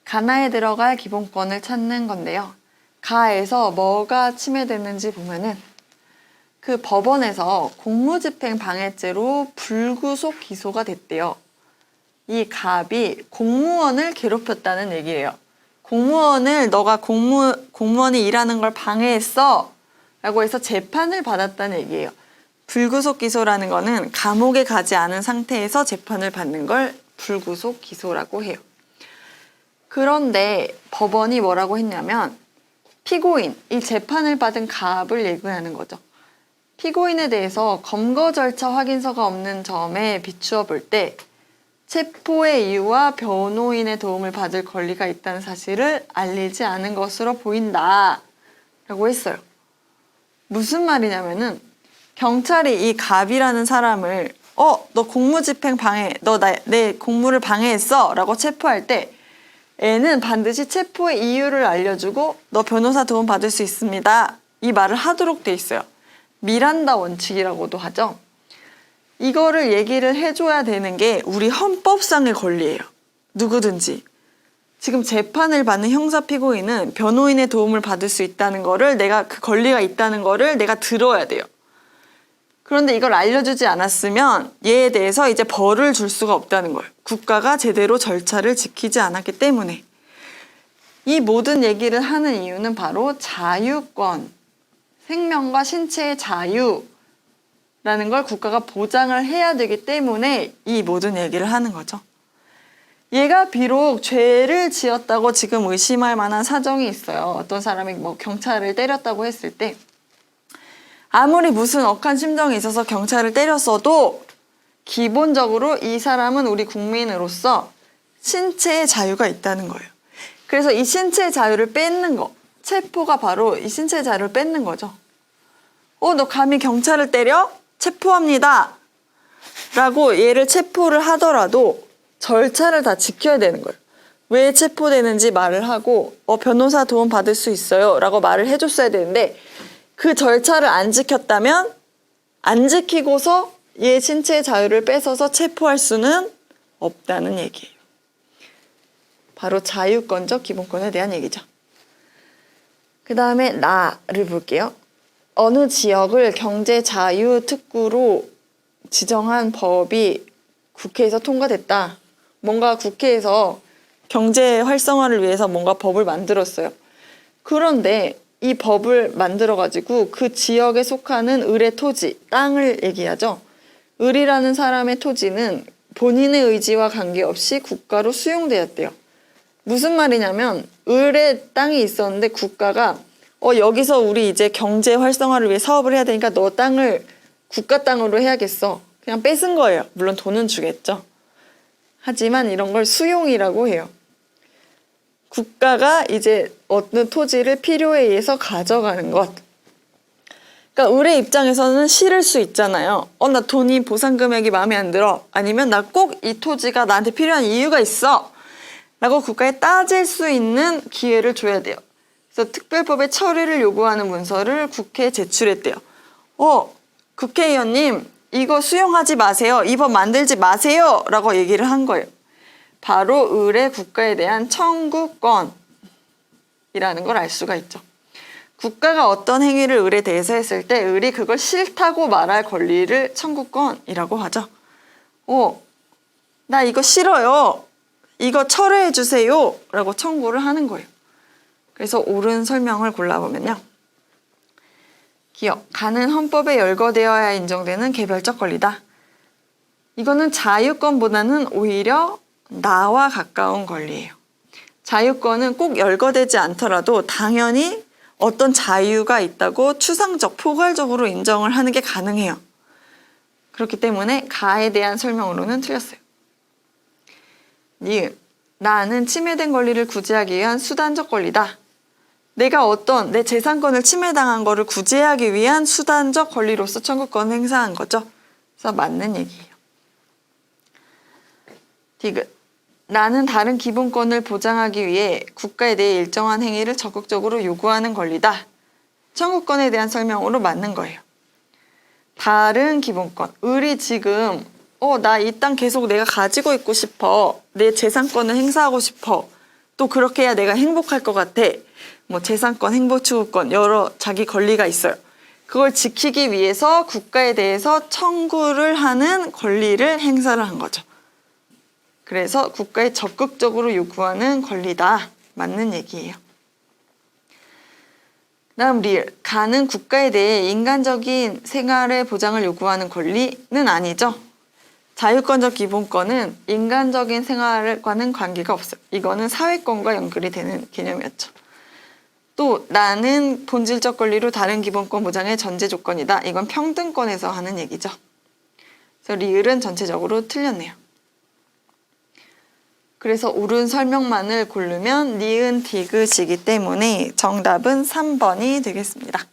가나에 들어갈 기본권을 찾는 건데요. 가에서 뭐가 침해됐는지 보면은 그 법원에서 공무집행 방해죄로 불구속 기소가 됐대요. 이 갑이 공무원을 괴롭혔다는 얘기예요. 공무원을 너가 공무원이 일하는 걸 방해했어 라고 해서 재판을 받았다는 얘기예요. 불구속 기소라는 거는 감옥에 가지 않은 상태에서 재판을 받는 걸 불구속 기소라고 해요. 그런데 법원이 뭐라고 했냐면 피고인, 이 재판을 받은 갑을 얘기하는 거죠. 피고인에 대해서 검거 절차 확인서가 없는 점에 비추어 볼 때 체포의 이유와 변호인의 도움을 받을 권리가 있다는 사실을 알리지 않은 것으로 보인다 라고 했어요. 무슨 말이냐면은 경찰이 이 갑이라는 사람을 너 공무집행 방해, 너 내 공무를 방해했어 라고 체포할 때 애는 반드시 체포의 이유를 알려주고 너 변호사 도움 받을 수 있습니다. 이 말을 하도록 돼 있어요. 미란다 원칙이라고도 하죠. 이거를 얘기를 해줘야 되는 게 우리 헌법상의 권리예요. 누구든지. 지금 재판을 받는 형사 피고인은 변호인의 도움을 받을 수 있다는 거를 그 권리가 있다는 거를 내가 들어야 돼요. 그런데 이걸 알려주지 않았으면 얘에 대해서 이제 벌을 줄 수가 없다는 거예요. 국가가 제대로 절차를 지키지 않았기 때문에. 이 모든 얘기를 하는 이유는 바로 자유권, 생명과 신체의 자유라는 걸 국가가 보장을 해야 되기 때문에 이 모든 얘기를 하는 거죠. 얘가 비록 죄를 지었다고 지금 의심할 만한 사정이 있어요. 어떤 사람이 경찰을 때렸다고 했을 때 아무리 무슨 억한 심정이 있어서 경찰을 때렸어도 기본적으로 이 사람은 우리 국민으로서 신체의 자유가 있다는 거예요. 그래서 이 신체의 자유를 뺏는 거, 체포가 바로 이 신체의 자유를 뺏는 거죠. 너 감히 경찰을 때려? 체포합니다. 라고 얘를 체포를 하더라도 절차를 다 지켜야 되는 거예요. 왜 체포되는지 말을 하고 변호사 도움 받을 수 있어요 라고 말을 해줬어야 되는데 그 절차를 안 지켰다면 안 지키고서 얘 신체의 자유를 뺏어서 체포할 수는 없다는 얘기예요. 바로 자유권적 기본권에 대한 얘기죠. 그 다음에 나를 볼게요. 어느 지역을 경제자유특구로 지정한 법이 국회에서 통과됐다. 뭔가 국회에서 경제 활성화를 위해서 뭔가 법을 만들었어요. 그런데 이 법을 만들어가지고 그 지역에 속하는 을의 토지, 땅을 얘기하죠. 을이라는 사람의 토지는 본인의 의지와 관계없이 국가로 수용되었대요. 무슨 말이냐면 을의 땅이 있었는데 국가가 여기서 우리 이제 경제 활성화를 위해 사업을 해야 되니까 너 땅을 국가 땅으로 해야겠어. 그냥 뺏은 거예요. 물론 돈은 주겠죠. 하지만 이런 걸 수용이라고 해요. 국가가 이제 어느 토지를 필요에 의해서 가져가는 것. 그러니까 을의 입장에서는 싫을 수 있잖아요. 나 돈이 보상 금액이 마음에 안 들어. 아니면 나 꼭 이 토지가 나한테 필요한 이유가 있어. 라고 국가에 따질 수 있는 기회를 줘야 돼요. 그래서 특별법의 처리를 요구하는 문서를 국회에 제출했대요. 국회의원님 이거 수용하지 마세요. 이 법 만들지 마세요. 라고 얘기를 한 거예요. 바로 을의 국가에 대한 청구권이라는 걸 알 수가 있죠. 국가가 어떤 행위를 을에 대해서 했을 때 을이 그걸 싫다고 말할 권리를 청구권이라고 하죠. 나 이거 싫어요. 이거 철회해 주세요. 라고 청구를 하는 거예요. 그래서 옳은 설명을 골라보면요. 기억, 가는 헌법에 열거되어야 인정되는 개별적 권리다. 이거는 자유권보다는 오히려 나와 가까운 권리예요. 자유권은 꼭 열거되지 않더라도 당연히 어떤 자유가 있다고 추상적, 포괄적으로 인정을 하는 게 가능해요. 그렇기 때문에 가에 대한 설명으로는 틀렸어요. 니은, 나는 침해된 권리를 구제하기 위한 수단적 권리다. 내가 내 재산권을 침해당한 거를 구제하기 위한 수단적 권리로서 청구권을 행사한 거죠. 그래서 맞는 얘기예요. 디귿, 나는 다른 기본권을 보장하기 위해 국가에 대해 일정한 행위를 적극적으로 요구하는 권리다. 청구권에 대한 설명으로 맞는 거예요. 다른 기본권, 을이 지금 나 이 땅 계속 내가 가지고 있고 싶어. 내 재산권을 행사하고 싶어. 또 그렇게 해야 내가 행복할 것 같아. 뭐 재산권, 행복추구권 여러 자기 권리가 있어요. 그걸 지키기 위해서 국가에 대해서 청구를 하는 권리를 행사를 한 거죠. 그래서 국가에 적극적으로 요구하는 권리다. 맞는 얘기예요. 다음 리을. 가는 국가에 대해 인간적인 생활의 보장을 요구하는 권리는 아니죠. 자유권적 기본권은 인간적인 생활과는 관계가 없어요. 이거는 사회권과 연결이 되는 개념이었죠. 또 나는 본질적 권리로 다른 기본권 보장의 전제 조건이다. 이건 평등권에서 하는 얘기죠. 그래서 리을은 전체적으로 틀렸네요. 그래서 옳은 설명만을 고르면 니은 디귿이기 때문에 정답은 3번이 되겠습니다.